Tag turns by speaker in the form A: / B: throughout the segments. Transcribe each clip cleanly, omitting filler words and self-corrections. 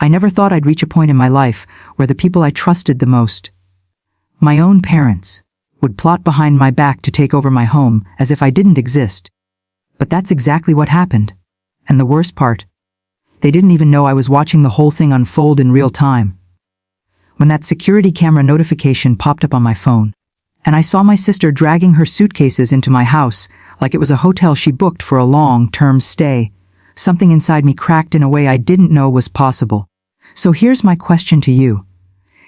A: I never thought I'd reach a point in my life where the people I trusted the most, my own parents, would plot behind my back to take over my home as if I didn't exist. But that's exactly what happened. And the worst part, they didn't even know I was watching the whole thing unfold in real time. When that security camera notification popped up on my phone, and I saw my sister dragging her suitcases into my house like it was a hotel she booked for a long-term stay, something inside me cracked in a way I didn't know was possible. So here's my question to you.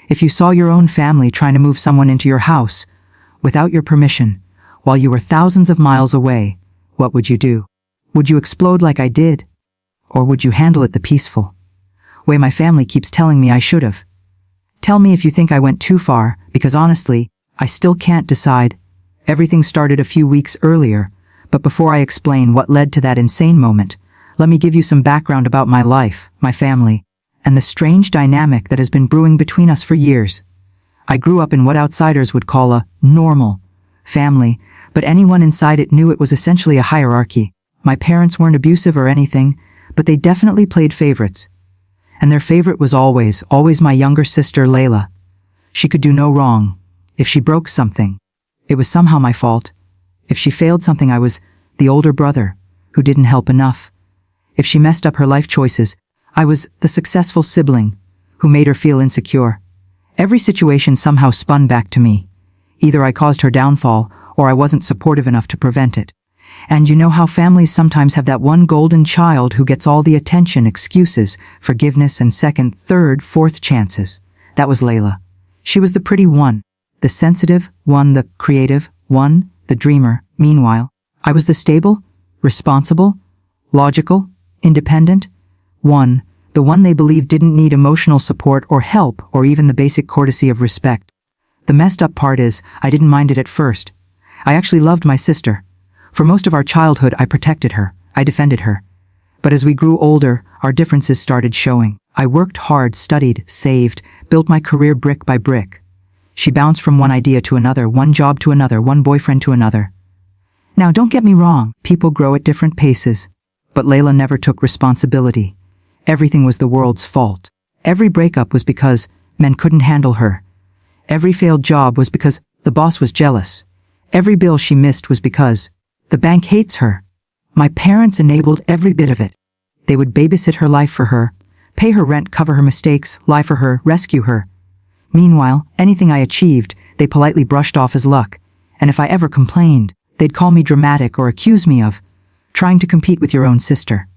A: If you saw your own family trying to move someone into your house without your permission, while you were thousands of miles away, what would you do? Would you explode like I did? Or would you handle it the peaceful way my family keeps telling me I should have? Tell me if you think I went too far, because honestly, I still can't decide. Everything started a few weeks earlier, but before I explain what led to that insane moment, let me give you some background about my life, my family, and the strange dynamic that has been brewing between us for years. I grew up in what outsiders would call a normal family, but anyone inside it knew it was essentially a hierarchy. My parents weren't abusive or anything, but they definitely played favorites. And their favorite was always my younger sister, Layla. She could do no wrong. If she broke something, it was somehow my fault. If she failed something, I was the older brother who didn't help enough. If she messed up her life choices, I was the successful sibling who made her feel insecure. Every situation somehow spun back to me. Either I caused her downfall, or I wasn't supportive enough to prevent it. And you know how families sometimes have that one golden child who gets all the attention, excuses, forgiveness, and second, third, fourth chances. That was Layla. She was the pretty one, the sensitive one, the creative one, the dreamer. Meanwhile, I was the stable, responsible, logical, independent one, the one they believed didn't need emotional support or help or even the basic courtesy of respect. The messed up part is, I didn't mind it at first. I actually loved my sister. For most of our childhood, I protected her. I defended her. But as we grew older, our differences started showing. I worked hard, studied, saved, built my career brick by brick. She bounced from one idea to another, one job to another, one boyfriend to another. Now, don't get me wrong, people grow at different paces. But Layla never took responsibility. Everything was the world's fault. Every breakup was because men couldn't handle her. Every failed job was because the boss was jealous. Every bill she missed was because the bank hates her. My parents enabled every bit of it. They would babysit her life for her, pay her rent, cover her mistakes, lie for her, rescue her. Meanwhile, anything I achieved, they politely brushed off as luck. And if I ever complained, they'd call me dramatic or accuse me of trying to compete with your own sister.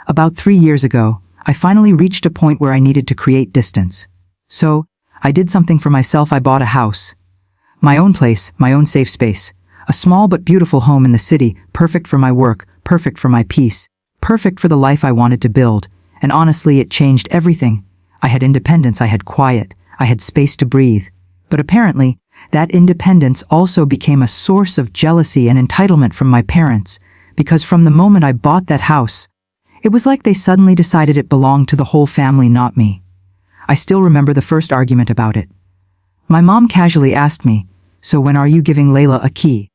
A: About 3 years ago, I finally reached a point where I needed to create distance. So, I did something for myself. I bought a house. My own place, my own safe space. A small but beautiful home in the city, perfect for my work, perfect for my peace, perfect for the life I wanted to build. And honestly, it changed everything. I had independence, I had quiet, I had space to breathe. But apparently, that independence also became a source of jealousy and entitlement from my parents, because from the moment I bought that house, it was like they suddenly decided it belonged to the whole family, not me. I still remember the first argument about it. My mom casually asked me, "So when are you giving Layla a key?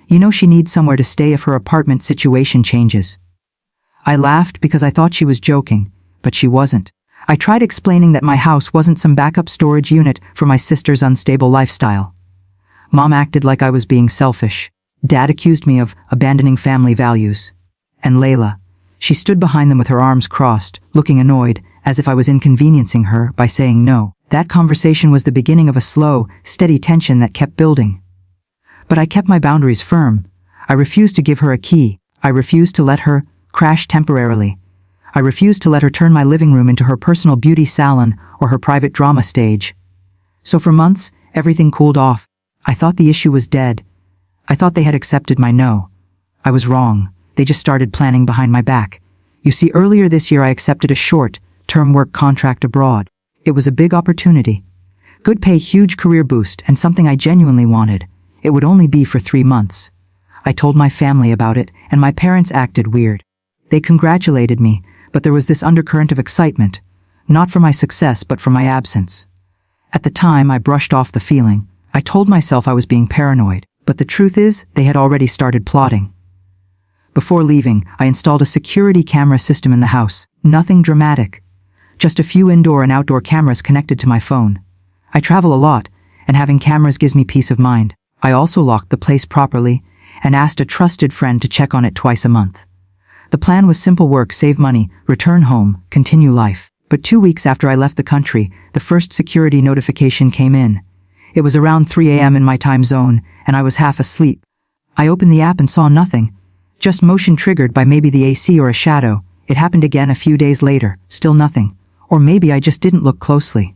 A: You know she needs somewhere to stay if her apartment situation changes." I laughed because I thought she was joking, but she wasn't. I tried explaining that my house wasn't some backup storage unit for my sister's unstable lifestyle. Mom acted like I was being selfish. Dad accused me of abandoning family values. And Layla, she stood behind them with her arms crossed, looking annoyed, as if I was inconveniencing her by saying no. That conversation was the beginning of a slow, steady tension that kept building. But I kept my boundaries firm. I refused to give her a key. I refused to let her crash temporarily. I refused to let her turn my living room into her personal beauty salon or her private drama stage. So for months, everything cooled off. I thought the issue was dead. I thought they had accepted my no. I was wrong. They just started planning behind my back. You see, earlier this year I accepted a short-term work contract abroad. It was a big opportunity. Good pay, huge career boost, and something I genuinely wanted. It would only be for 3 months. I told my family about it, and my parents acted weird. They congratulated me, but there was this undercurrent of excitement, not for my success but for my absence. At the time, I brushed off the feeling. I told myself I was being paranoid, but the truth is, they had already started plotting. Before leaving, I installed a security camera system in the house. Nothing dramatic. just a few indoor and outdoor cameras connected to my phone. I travel a lot, and having cameras gives me peace of mind. I also locked the place properly and asked a trusted friend to check on it twice a month. The plan was simple: work, save money, return home, continue life. But 2 weeks after I left the country, the first security notification came in. It was around 3 a.m. in my time zone, and I was half asleep. I opened the app and saw nothing. Just motion triggered by maybe the AC or a shadow. It happened again a few days later, still nothing. Or maybe I just didn't look closely.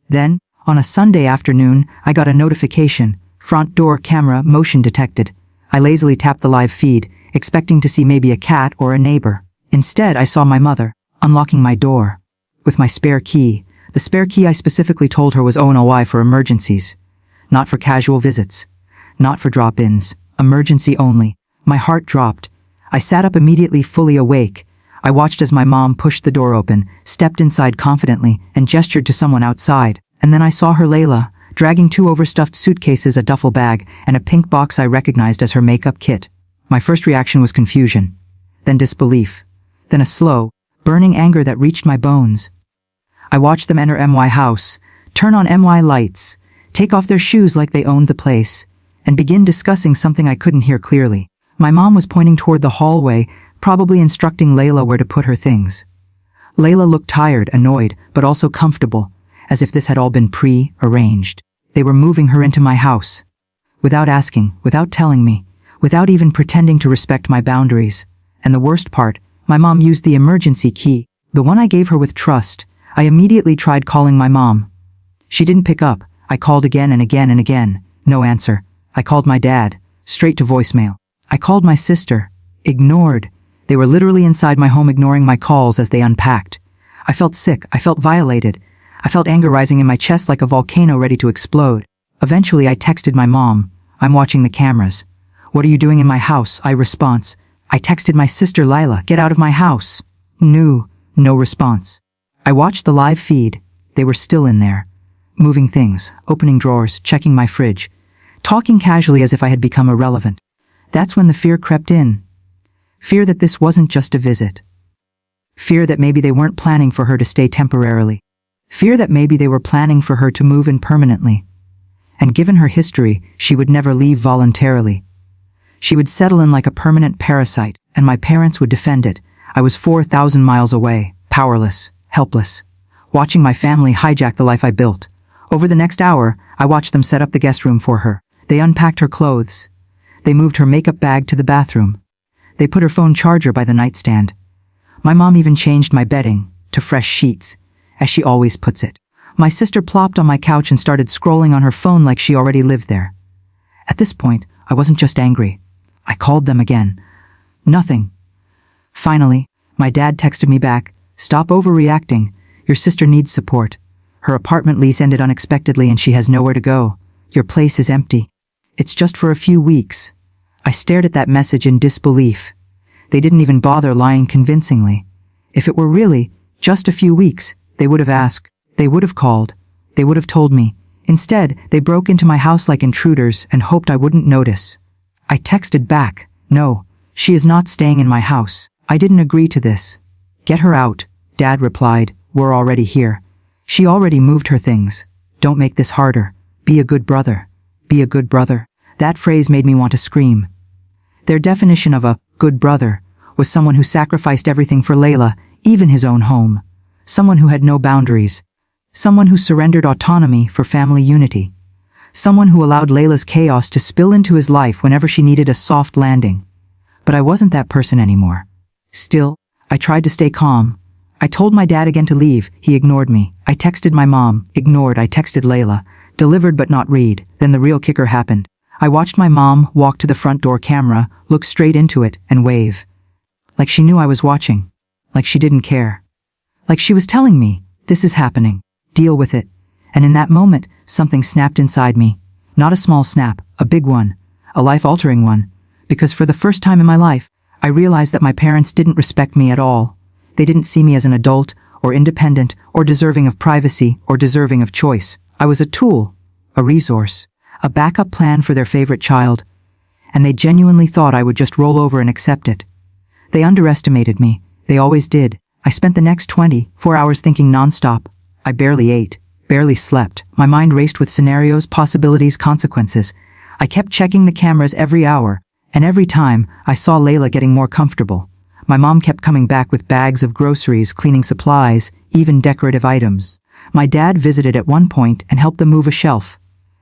A: Then, on a Sunday afternoon, I got a notification: front door camera motion detected. I lazily tapped the live feed, expecting to see maybe a cat or a neighbor. Instead, I saw my mother, unlocking my door. With my spare key. The spare key I specifically told her was ONOI for emergencies. Not for casual visits. Not for drop-ins. Emergency only. My heart dropped. I sat up immediately, fully awake. I watched as my mom pushed the door open, stepped inside confidently, and gestured to someone outside. And then I saw her, Layla, dragging 2 overstuffed suitcases, a duffel bag, and a pink box I recognized as her makeup kit. My first reaction was confusion. Then disbelief. Then a slow, burning anger that reached my bones. I watched them enter MY house, turn on MY lights, take off their shoes like they owned the place, and begin discussing something I couldn't hear clearly. My mom was pointing toward the hallway, probably instructing Layla where to put her things. Layla looked tired, annoyed, but also comfortable, as if this had all been pre-arranged. They were moving her into my house. Without asking, without telling me, without even pretending to respect my boundaries. And the worst part, my mom used the emergency key, the one I gave her with trust. I immediately tried calling my mom. She didn't pick up. I called again and again and again. No answer. I called my dad. Straight to voicemail. I called my sister. Ignored. They were literally inside my home ignoring my calls as they unpacked. I felt sick. I felt violated. I felt anger rising in my chest like a volcano ready to explode. Eventually I texted my mom. I'm watching the cameras. What are you doing in my house? I response. I texted my sister Lila. Get out of my house. No response. I watched the live feed. They were still in there. Moving things, opening drawers, checking my fridge, talking casually as if I had become irrelevant. That's when the fear crept in. Fear that this wasn't just a visit. Fear that maybe they weren't planning for her to stay temporarily. Fear that maybe they were planning for her to move in permanently. And given her history, she would never leave voluntarily. She would settle in like a permanent parasite, and my parents would defend it. I was 4,000 miles away, powerless. Helpless, watching my family hijack the life I built. Over the next hour, I watched them set up the guest room for her. They unpacked her clothes. They moved her makeup bag to the bathroom. They put her phone charger by the nightstand. My mom even changed my bedding to fresh sheets, as she always puts it. My sister plopped on my couch and started scrolling on her phone like she already lived there. At this point, I wasn't just angry. I called them again. Nothing. Finally, my dad texted me back. Stop overreacting. Your sister needs support. Her apartment lease ended unexpectedly and she has nowhere to go. Your place is empty. It's just for a few weeks. I stared at that message in disbelief. They didn't even bother lying convincingly. If it were really just a few weeks, they would have asked. They would have called. They would have told me. Instead, they broke into my house like intruders and hoped I wouldn't notice. I texted back. No, she is not staying in my house. I didn't agree to this. Get her out, Dad replied. We're already here. She already moved her things. Don't make this harder. Be a good brother. Be a good brother. That phrase made me want to scream. Their definition of a good brother was someone who sacrificed everything for Layla, even his own home. Someone who had no boundaries. Someone who surrendered autonomy for family unity. Someone who allowed Layla's chaos to spill into his life whenever she needed a soft landing. But I wasn't that person anymore. Still, I tried to stay calm. I told my dad again to leave. He ignored me. I texted my mom. Ignored. I texted Layla. Delivered but not read. Then the real kicker happened. I watched my mom walk to the front door camera, look straight into it, and wave. Like she knew I was watching. Like she didn't care. Like she was telling me, this is happening. Deal with it. And in that moment, something snapped inside me. Not a small snap, a big one. A life-altering one. Because for the first time in my life, I realized that my parents didn't respect me at all. They didn't see me as an adult, or independent, or deserving of privacy, or deserving of choice. I was a tool, a resource, a backup plan for their favorite child. And they genuinely thought I would just roll over and accept it. They underestimated me. They always did. I spent the next 24 hours thinking nonstop. I barely ate, barely slept. My mind raced with scenarios, possibilities, consequences. I kept checking the cameras every hour, and every time, I saw Layla getting more comfortable. My mom kept coming back with bags of groceries, cleaning supplies, even decorative items. My dad visited at one point and helped them move a shelf.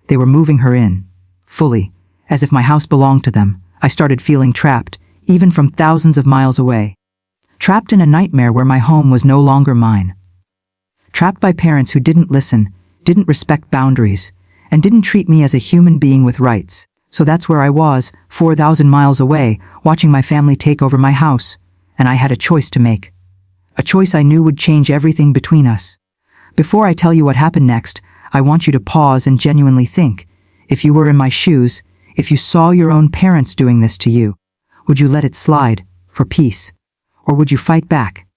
A: They were moving her in, fully, as if my house belonged to them. I started feeling trapped, even from thousands of miles away. Trapped in a nightmare where my home was no longer mine. Trapped by parents who didn't listen, didn't respect boundaries, and didn't treat me as a human being with rights. So that's where I was, 4,000 miles away, watching my family take over my house, and I had a choice to make. A choice I knew would change everything between us. Before I tell you what happened next, I want you to pause and genuinely think. If you were in my shoes, if you saw your own parents doing this to you, would you let it slide, for peace? Or would you fight back?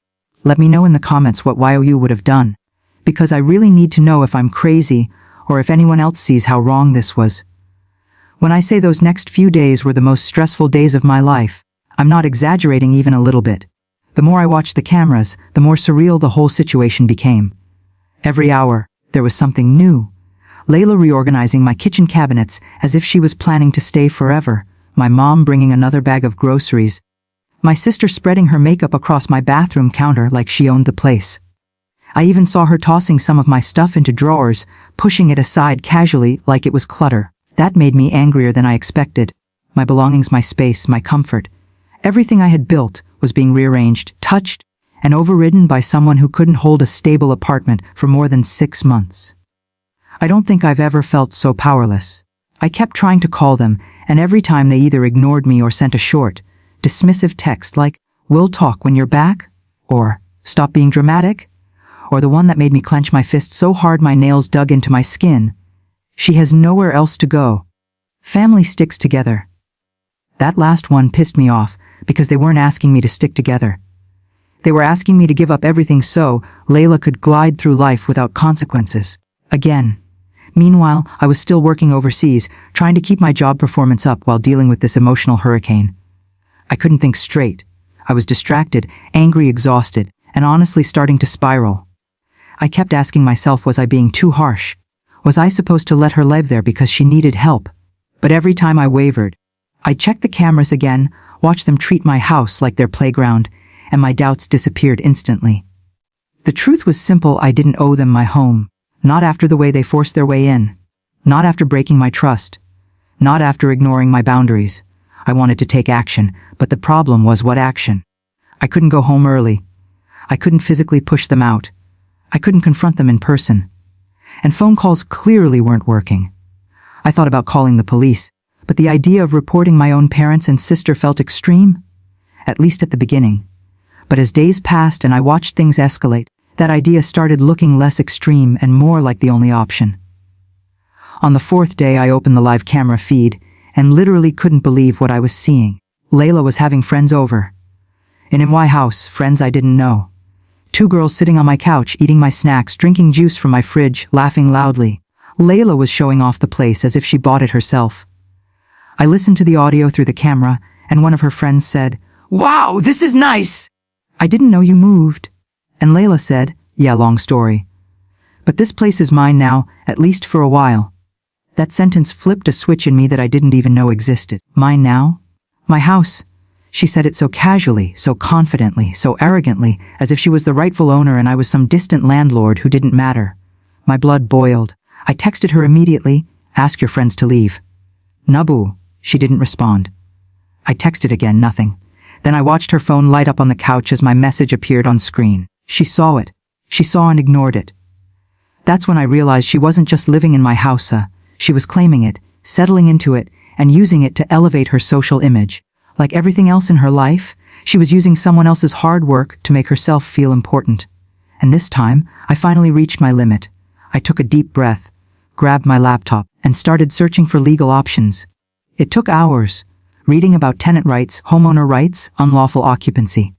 A: Let me know in the comments what you would have done, because I really need to know if I'm crazy, or if anyone else sees how wrong this was. When I say those next few days were the most stressful days of my life, I'm not exaggerating even a little bit. The more I watched the cameras, the more surreal the whole situation became. Every hour, there was something new. Layla reorganizing my kitchen cabinets as if she was planning to stay forever, my mom bringing another bag of groceries, my sister spreading her makeup across my bathroom counter like she owned the place. I even saw her tossing some of my stuff into drawers, pushing it aside casually like it was clutter. That made me angrier than I expected. My belongings, my space, my comfort. Everything I had built was being rearranged, touched, and overridden by someone who couldn't hold a stable apartment for more than 6 months. I don't think I've ever felt so powerless. I kept trying to call them, and every time they either ignored me or sent a short, dismissive text like, "We'll talk when you're back," or "Stop being dramatic," or the one that made me clench my fist so hard my nails dug into my skin. "She has nowhere else to go. Family sticks together." That last one pissed me off, because they weren't asking me to stick together. They were asking me to give up everything so Layla could glide through life without consequences. Again. Meanwhile, I was still working overseas, trying to keep my job performance up while dealing with this emotional hurricane. I couldn't think straight. I was distracted, angry, exhausted, and honestly starting to spiral. I kept asking myself, was I being too harsh? Was I supposed to let her live there because she needed help? But every time I wavered, I'd check the cameras again, watch them treat my house like their playground, and my doubts disappeared instantly. The truth was simple: I didn't owe them my home. Not after the way they forced their way in. Not after breaking my trust. Not after ignoring my boundaries. I wanted to take action, but the problem was, what action? I couldn't go home early. I couldn't physically push them out. I couldn't confront them in person. And phone calls clearly weren't working. I thought about calling the police, but the idea of reporting my own parents and sister felt extreme, at least at the beginning. But as days passed and I watched things escalate, that idea started looking less extreme and more like the only option. On the 4th day, I opened the live camera feed and literally couldn't believe what I was seeing. Layla was having friends over. In my house, friends I didn't know. 2 girls sitting on my couch, eating my snacks, drinking juice from my fridge, laughing loudly. Layla was showing off the place as if she bought it herself. I listened to the audio through the camera, and one of her friends said, "Wow, this is nice! I didn't know you moved." And Layla said, "Yeah, long story. But this place is mine now, at least for a while." That sentence flipped a switch in me that I didn't even know existed. Mine now? My house. She said it so casually, so confidently, so arrogantly, as if she was the rightful owner and I was some distant landlord who didn't matter. My blood boiled. I texted her immediately, "Ask your friends to leave." "Nabu." She didn't respond. I texted again, nothing. Then I watched her phone light up on the couch as my message appeared on screen. She saw it. She saw and ignored it. That's when I realized she wasn't just living in my house, she was claiming it, settling into it, and using it to elevate her social image. Like everything else in her life, she was using someone else's hard work to make herself feel important. And this time, I finally reached my limit. I took a deep breath, grabbed my laptop, and started searching for legal options. It took hours, reading about tenant rights, homeowner rights, unlawful occupancy.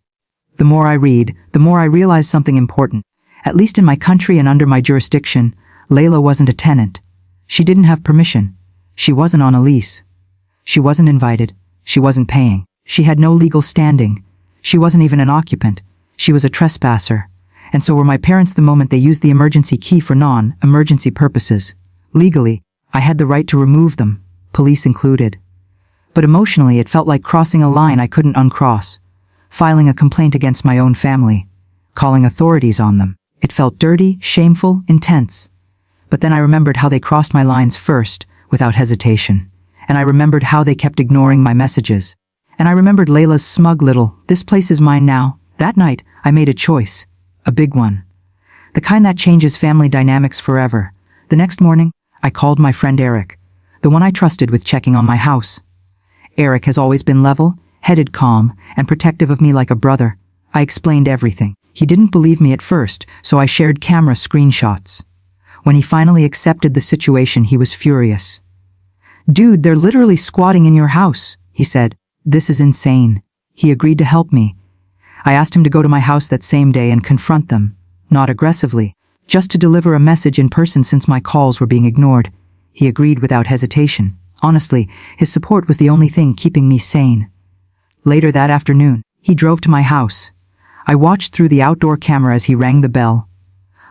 A: The more I read, the more I realize something important. At least in my country and under my jurisdiction, Layla wasn't a tenant. She didn't have permission. She wasn't on a lease. She wasn't invited. She wasn't paying. She had no legal standing. She wasn't even an occupant. She was a trespasser, and so were my parents the moment they used the emergency key for non-emergency purposes. Legally, I had the right to remove them, police included. But emotionally it felt like crossing a line I couldn't uncross, filing a complaint against my own family, calling authorities on them. It felt dirty, shameful, intense. But then I remembered how they crossed my lines first, without hesitation. And I remembered how they kept ignoring my messages. And I remembered Layla's smug little, "This place is mine now." That night, I made a choice. A big one. The kind that changes family dynamics forever. The next morning, I called my friend Eric, the one I trusted with checking on my house. Eric has always been level-headed, calm, and protective of me like a brother. I explained everything. He didn't believe me at first, so I shared camera screenshots. When he finally accepted the situation, he was furious. "Dude, they're literally squatting in your house," he said. "This is insane." He agreed to help me. I asked him to go to my house that same day and confront them, not aggressively, just to deliver a message in person since my calls were being ignored. He agreed without hesitation. Honestly, his support was the only thing keeping me sane. Later that afternoon, he drove to my house. I watched through the outdoor camera as he rang the bell.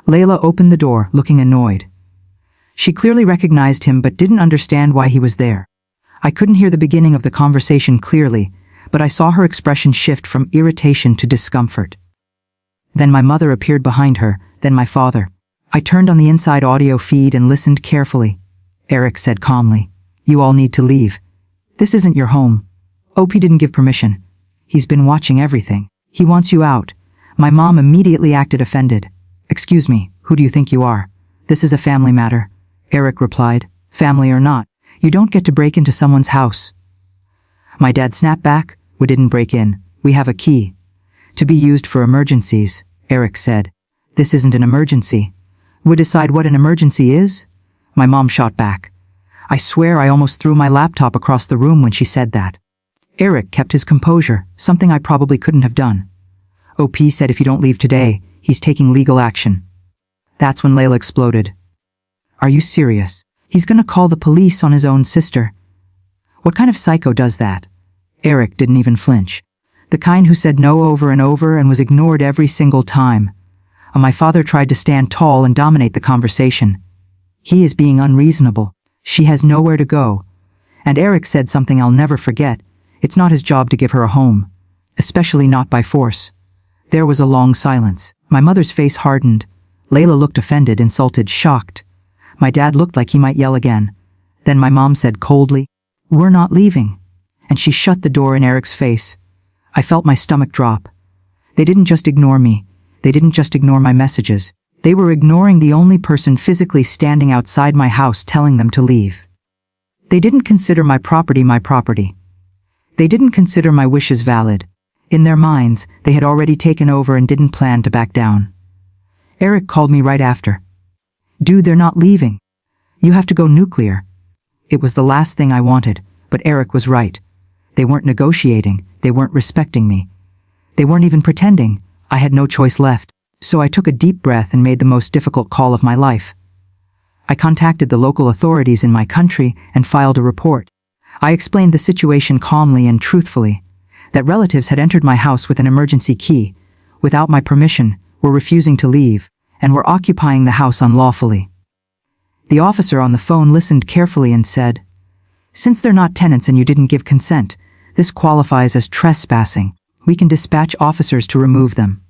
A: Layla opened the door, looking annoyed. She clearly recognized him but didn't understand why he was there. I couldn't hear the beginning of the conversation clearly, but I saw her expression shift from irritation to discomfort. Then my mother appeared behind her, then my father. I turned on the inside audio feed and listened carefully. Eric said calmly, "You all need to leave. This isn't your home. OP didn't give permission. He's been watching everything. He wants you out." My mom immediately acted offended. "Excuse me, who do you think you are? This is a family matter." Eric replied, "Family or not, you don't get to break into someone's house." My dad snapped back, "We didn't break in. We have a key. To be used for emergencies," Eric said. "This isn't an emergency. We decide what an emergency is?" My mom shot back. I swear I almost threw my laptop across the room when she said that. Eric kept his composure, something I probably couldn't have done. OP said if you don't leave today, he's taking legal action. That's when Layla exploded. "Are you serious? He's gonna call the police on his own sister? What kind of psycho does that?" Eric didn't even flinch. The kind who said no over and over and was ignored every single time. My father tried to stand tall and dominate the conversation. "He is being unreasonable. She has nowhere to go." And Eric said something I'll never forget. "It's not his job to give her a home. Especially not by force." There was a long silence. My mother's face hardened. Layla looked offended, insulted, shocked. My dad looked like he might yell again. Then my mom said coldly, "We're not leaving." And she shut the door in Eric's face. I felt my stomach drop. They didn't just ignore me. They didn't just ignore my messages. They were ignoring the only person physically standing outside my house telling them to leave. They didn't consider my property my property. They didn't consider my wishes valid. In their minds, they had already taken over and didn't plan to back down. Eric called me right after. "Dude, they're not leaving. You have to go nuclear." It was the last thing I wanted, but Eric was right. They weren't negotiating, they weren't respecting me. They weren't even pretending. I had no choice left. So I took a deep breath and made the most difficult call of my life. I contacted the local authorities in my country and filed a report. I explained the situation calmly and truthfully, that relatives had entered my house with an emergency key, without my permission, were refusing to leave, and were occupying the house unlawfully. The officer on the phone listened carefully and said, "Since they're not tenants and you didn't give consent, this qualifies as trespassing. We can dispatch officers to remove them."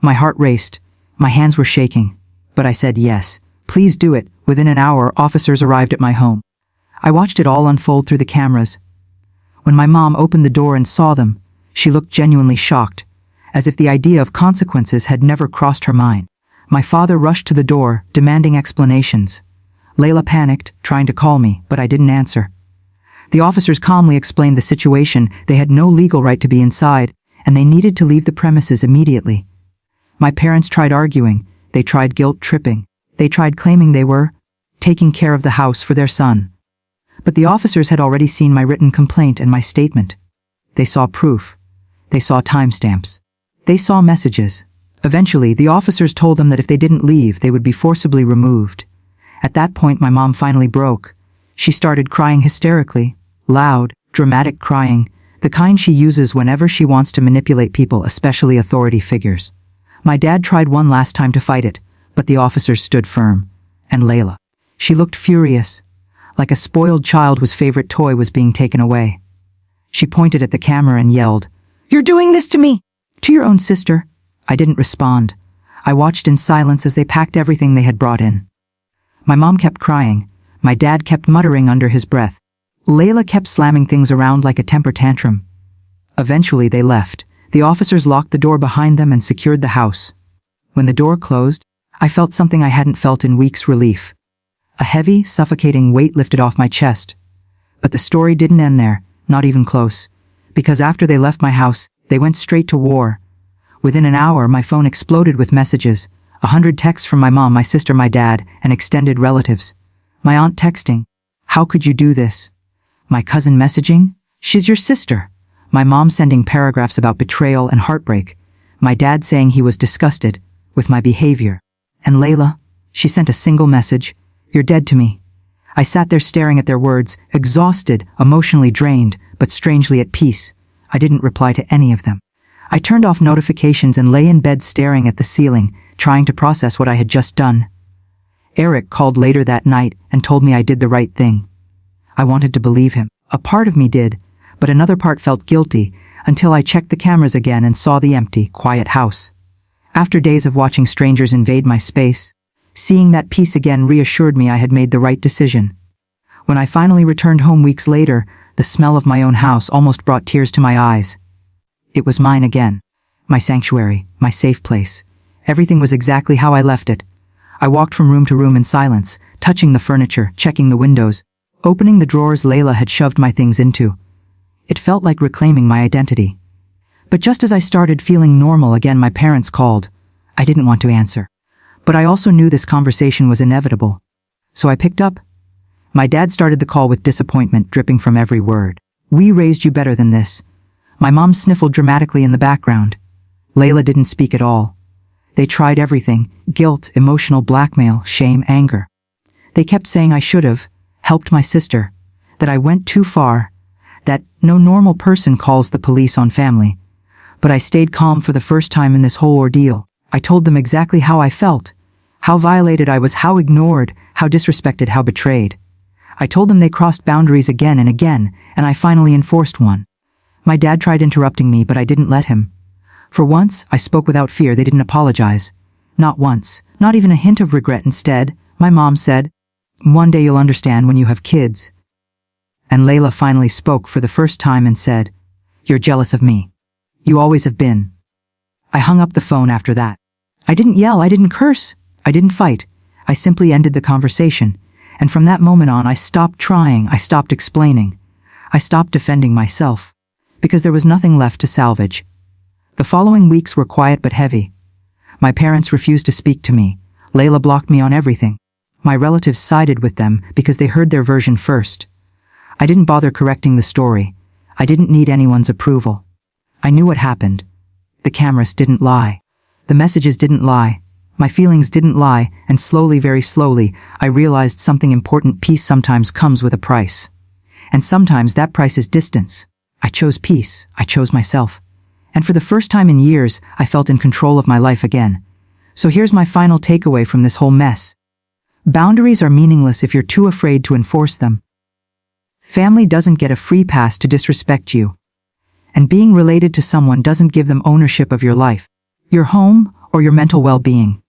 A: My heart raced. My hands were shaking. But I said yes, please do it. Within an hour, officers arrived at my home. I watched it all unfold through the cameras. When my mom opened the door and saw them, she looked genuinely shocked, as if the idea of consequences had never crossed her mind. My father rushed to the door, demanding explanations. Layla panicked, trying to call me, but I didn't answer. The officers calmly explained the situation. They had no legal right to be inside, and they needed to leave the premises immediately. My parents tried arguing. They tried guilt-tripping. They tried claiming they were taking care of the house for their son. But the officers had already seen my written complaint and my statement. They saw proof. They saw timestamps. They saw messages. Eventually, the officers told them that if they didn't leave, they would be forcibly removed. At that point, my mom finally broke. She started crying hysterically, loud, dramatic crying, The kind she uses whenever she wants to manipulate people, especially authority figures. My dad tried one last time to fight it, but the officers stood firm. And Layla. She looked furious, like a spoiled child whose favorite toy was being taken away. She pointed at the camera and yelled, "You're doing this to me! To your own sister." I didn't respond. I watched in silence as they packed everything they had brought in. My mom kept crying. My dad kept muttering under his breath. Layla kept slamming things around like a temper tantrum. Eventually they left. The officers locked the door behind them and secured the house. When the door closed, I felt something I hadn't felt in weeks: relief. A heavy, suffocating weight lifted off my chest. But the story didn't end there, not even close. Because after they left my house, they went straight to war. Within an hour, my phone exploded with messages. 100 texts from my mom, my sister, my dad, and extended relatives. My aunt texting, "How could you do this?" My cousin messaging, "She's your sister." My mom sending paragraphs about betrayal and heartbreak. My dad saying he was disgusted with my behavior. And Layla, she sent a single message, "You're dead to me." I sat there staring at their words, exhausted, emotionally drained, but strangely at peace. I didn't reply to any of them. I turned off notifications and lay in bed staring at the ceiling, trying to process what I had just done. Eric called later that night and told me I did the right thing. I wanted to believe him. A part of me did, but another part felt guilty until I checked the cameras again and saw the empty, quiet house. After days of watching strangers invade my space, seeing that peace again reassured me I had made the right decision. When I finally returned home weeks later, the smell of my own house almost brought tears to my eyes. It was mine again. My sanctuary, my safe place. Everything was exactly how I left it. I walked from room to room in silence, touching the furniture, checking the windows, opening the drawers Layla had shoved my things into. It felt like reclaiming my identity. But just as I started feeling normal again, my parents called. I didn't want to answer. But I also knew this conversation was inevitable. So I picked up. My dad started the call with disappointment dripping from every word. "We raised you better than this." My mom sniffled dramatically in the background. Layla didn't speak at all. They tried everything: guilt, emotional blackmail, shame, anger. They kept saying I should have helped my sister, that I went too far, that no normal person calls the police on family. But I stayed calm for the first time in this whole ordeal. I told them exactly how I felt, how violated I was, how ignored, how disrespected, how betrayed. I told them they crossed boundaries again and again, and I finally enforced one. My dad tried interrupting me, but I didn't let him. For once, I spoke without fear. They didn't apologize. Not once, not even a hint of regret. Instead, my mom said, "One day you'll understand when you have kids." And Layla finally spoke for the first time and said, "You're jealous of me. You always have been." I hung up the phone after that. I didn't yell, I didn't curse, I didn't fight. I simply ended the conversation. And from that moment on, I stopped trying, I stopped explaining. I stopped defending myself. Because there was nothing left to salvage. The following weeks were quiet but heavy. My parents refused to speak to me. Layla blocked me on everything. My relatives sided with them because they heard their version first. I didn't bother correcting the story. I didn't need anyone's approval. I knew what happened. The cameras didn't lie. The messages didn't lie. My feelings didn't lie, and slowly, very slowly, I realized something important: peace sometimes comes with a price. And sometimes that price is distance. I chose peace. I chose myself. And for the first time in years, I felt in control of my life again. So here's my final takeaway from this whole mess. Boundaries are meaningless if you're too afraid to enforce them. Family doesn't get a free pass to disrespect you. And being related to someone doesn't give them ownership of your life, your home, or your mental well-being.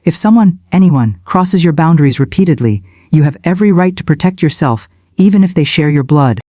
A: If someone, anyone, crosses your boundaries repeatedly, you have every right to protect yourself, even if they share your blood.